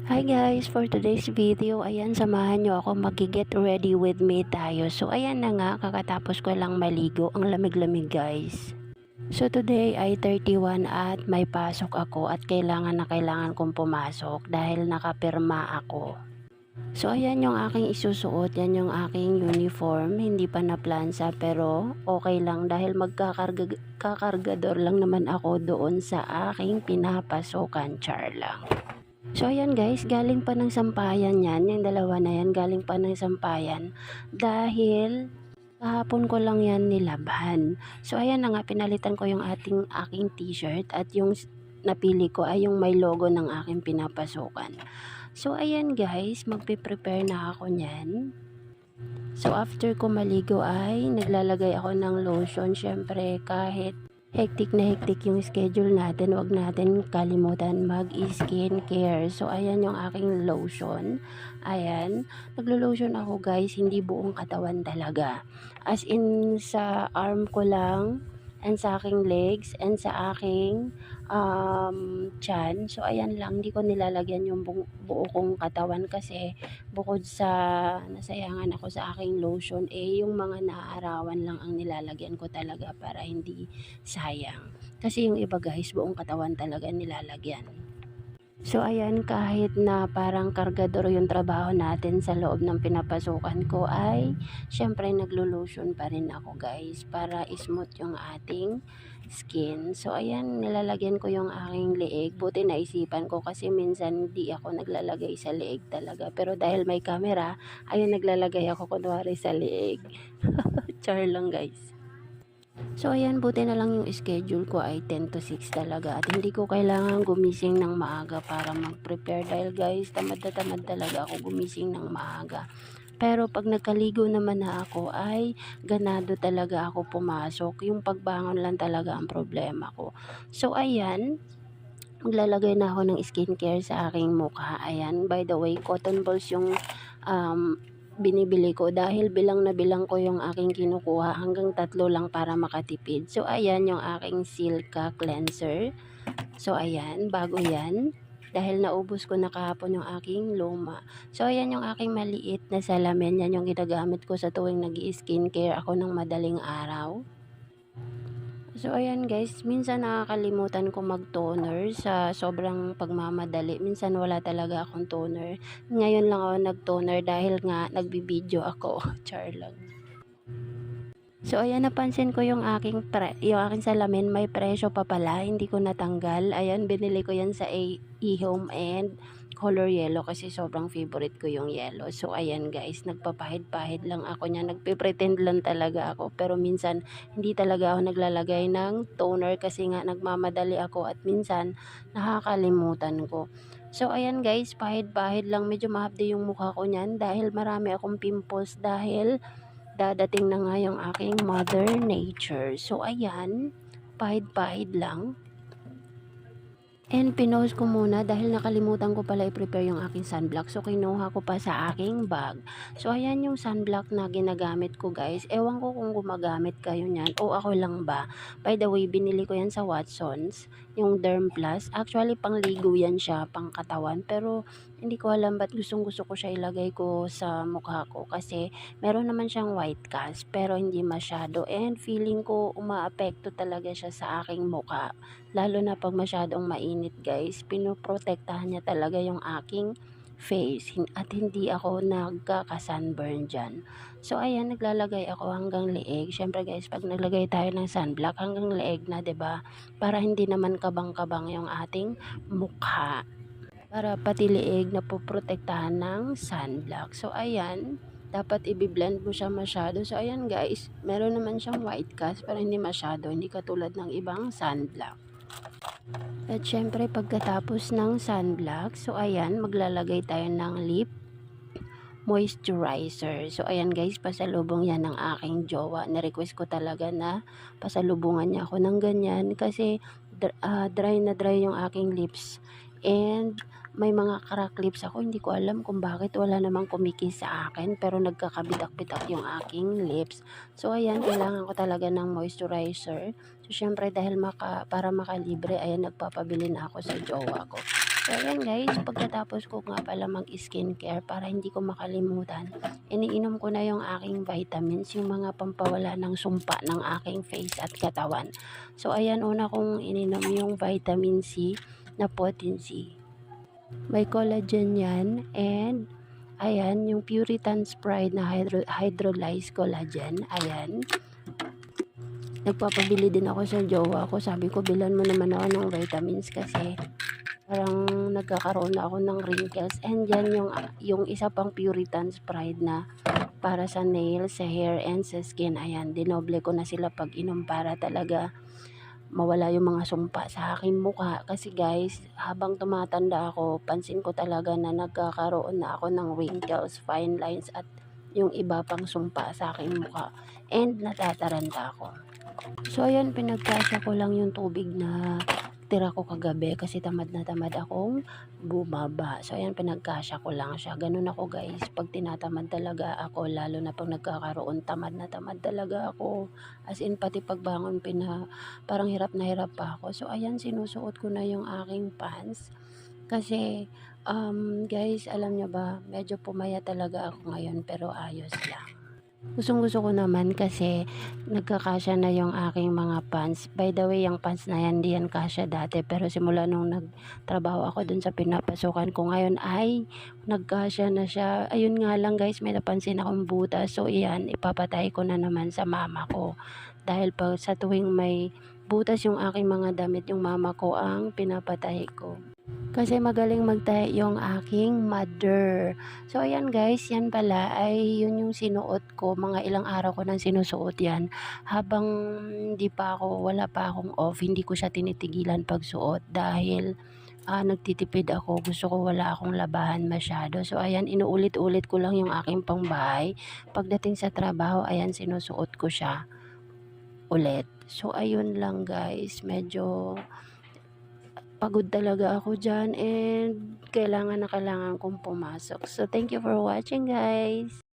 Hi guys, for today's video, ayan, samahan nyo ako mag-get ready with me tayo. So ayan na nga, kakatapos ko lang maligo, ang lamig-lamig guys. So today ay 31 at may pasok ako at kailangan na kailangan kong pumasok dahil nakapirma ako. So ayan yung aking isusuot, yan yung aking uniform, hindi pa na plansa pero okay lang dahil magkakargador lang naman ako doon sa aking pinapasukan, char lang. So ayan guys, galing pa ng sampayan yan, yung dalawa na yan, galing pa ng sampayan dahil kahapon ko lang yan nilabhan. So ayan na nga, pinalitan ko yung aking t-shirt at yung napili ko ay yung may logo ng aking pinapasukan. So ayan guys, magpe-prepare na ako niyan. So after ko maligo ay naglalagay ako ng lotion. Syempre kahit hectic na hectic yung schedule natin, wag natin kalimutan mag-skin care. So ayan yung aking lotion. Ayan, naglo-lotion ako guys, hindi buong katawan talaga. As in sa arm ko lang, and sa aking legs, and sa aking chan. So ayan lang, hindi ko nilalagyan yung buo kong katawan kasi bukod sa nasayangan ako sa aking lotion, yung mga naaarawan lang ang nilalagyan ko talaga para hindi sayang. Kasi yung iba guys, buong katawan talaga nilalagyan. So ayan, kahit na parang kargador yung trabaho natin sa loob ng pinapasukan ko ay syempre naglo-lotion pa rin ako guys para smooth yung ating skin. So ayan, nilalagyan ko yung aking leeg. Buti naisipan ko kasi minsan hindi ako naglalagay sa leeg talaga. Pero dahil may camera, ayun, naglalagay ako kunwari sa leeg. Char lang guys. So ayan, buti na lang yung schedule ko ay 10 to 6 talaga at hindi ko kailangan gumising ng maaga para mag-prepare dahil guys, tamad na tamad talaga ako gumising ng maaga. Pero pag nagkaligo naman na ako ay ganado talaga ako pumasok. Yung pagbangon lang talaga ang problema ko. So ayan, maglalagay na ako ng skincare sa aking mukha. Ayan, by the way, cotton balls yung um, binibili ko dahil bilang na bilang ko yung aking kinukuha, hanggang 3 lang para makatipid. So ayan yung aking Silka cleanser. So ayan, bago yan dahil naubos ko na kahapon yung aking luma. So ayan yung aking maliit na salamin, yan yung ginagamit ko sa tuwing nag-skincare ako ng madaling araw. So ayan guys, minsan nakakalimutan ko mag-toner sa sobrang pagmamadali. Minsan wala talaga akong toner. Ngayon lang ako nag-toner dahil nga nagbibideo ako. Char lang. So ayan, napansin ko yung aking salamin may presyo pa pala, hindi ko natanggal. Ayan, binili ko yan sa eHome and color yellow kasi sobrang favorite ko yung yellow. So ayan guys, nagpapahid-pahid lang ako niya, nagpe-pretend lang talaga ako. Pero minsan hindi talaga ako naglalagay ng toner kasi nga nagmamadali ako at minsan nakakalimutan ko. So ayan guys, pahid-pahid lang, medyo mahapdi yung mukha ko niyan dahil marami akong pimples dahil dadating na nga yung aking Mother Nature. So ayan, pahid-pahid lang. And pinost ko muna dahil nakalimutan ko pala i-prepare yung aking sunblock. So kinuha ko pa sa aking bag. So ayan yung sunblock na ginagamit ko guys. Ewan ko kung gumagamit kayo niyan o ako lang ba. By the way, binili ko yan sa Watsons, yung Derm Plus. Actually pangligo yan siya, pang katawan. Pero hindi ko alam ba't gustong gusto ko siya ilagay ko sa mukha ko. Kasi meron naman siyang white cast pero hindi masyado. And feeling ko umaapekto talaga siya sa aking mukha. Lalo na pag masyadong mainit guys, pinoprotektahan niya talaga yung aking face at hindi ako nagkaka-sunburn dyan. So ayan, naglalagay ako hanggang leeg. Syempre guys, pag naglagay tayo ng sunblock hanggang leeg na, 'di ba? Para hindi naman kabang-kabang yung ating mukha. Para pati leeg na poprotektahan ng sunblock. So ayan, dapat i-blend mo siya masyado. So ayan guys, meron naman siyang white cast pero hindi masyado, hindi katulad ng ibang sunblock. At syempre pagkatapos ng sunblock, so ayan, maglalagay tayo ng lip moisturizer. So ayan guys, pasalubong yan ng aking jowa. Na-request ko talaga na pasalubungan niya ako ng ganyan kasi dry na dry yung aking lips. And may mga crack lips ako, hindi ko alam kung bakit, wala namang kumikis sa akin pero nagkakabitak-bitak yung aking lips. So ayan, kailangan ko talaga ng moisturizer. So syempre dahil para makalibre, ayan, nagpapabili na ako sa jowa ko. So ayan guys, pagkatapos ko nga pala mag-skincare para hindi ko makalimutan, iniinom ko na yung aking vitamins, yung mga pampawala ng sumpa ng aking face at katawan. So ayan, una kong ininom yung vitamin C na potency. May collagen yan, and ayan, yung Puritan's Pride na hydrolyzed collagen. Ayan, nagpapabili din ako sa jowa ko. Sabi ko, bilan mo naman ako ng vitamins kasi parang nagkakaroon na ako ng wrinkles. And yan yung isa pang Puritan's Pride na para sa nails, sa hair, and sa skin. Ayan, dinoble ko na sila pag inom para talaga mawala yung mga sumpa sa aking mukha. Kasi guys, habang tumatanda ako, pansin ko talaga na nagkakaroon na ako ng wrinkles, fine lines, at yung iba pang sumpa sa aking mukha. And natataranta ako. So ayan, pinagkasya ko lang yung tubig na tira ko kagabi kasi tamad na tamad akong bumaba. So ayan, pinagkasya ko lang siya. Ganun ako guys, pag tinatamad talaga ako, lalo na pag nagkakaroon, tamad na tamad talaga ako. As in, pati pagbangon, parang hirap na hirap pa ako. So ayan, sinusuot ko na yung aking pants. Kasi guys, alam nyo ba, medyo pumaya talaga ako ngayon, pero ayos lang. Gustong-gusto ko naman kasi nagkakasya na yung aking mga pants. By the way, yung pants na yan, di yan kasya dati. Pero simula nung nagtrabaho ako dun sa pinapasukan ko ngayon ay nagkasya na siya. Ayun nga lang guys, may napansin akong butas. So iyan, ipapatay ko na naman sa mama ko. Dahil pag sa tuwing may butas yung aking mga damit, yung mama ko ang pinapatay ko. Kasi magaling magtahi yung aking mother. So, ayan guys, yan pala ay yun yung sinuot ko. Mga ilang araw ko nang sinusuot yan. Habang wala pa akong off, hindi ko siya tinitigilan pagsuot dahil nagtitipid ako. Gusto ko wala akong labahan masyado. So, ayan, inuulit-ulit ko lang yung aking pangbahay. Pagdating sa trabaho, ayan, sinusuot ko siya ulit. So, ayun lang guys, medyo pagod talaga ako dyan, and kailangan na kailangan kong pumasok. So, thank you for watching guys.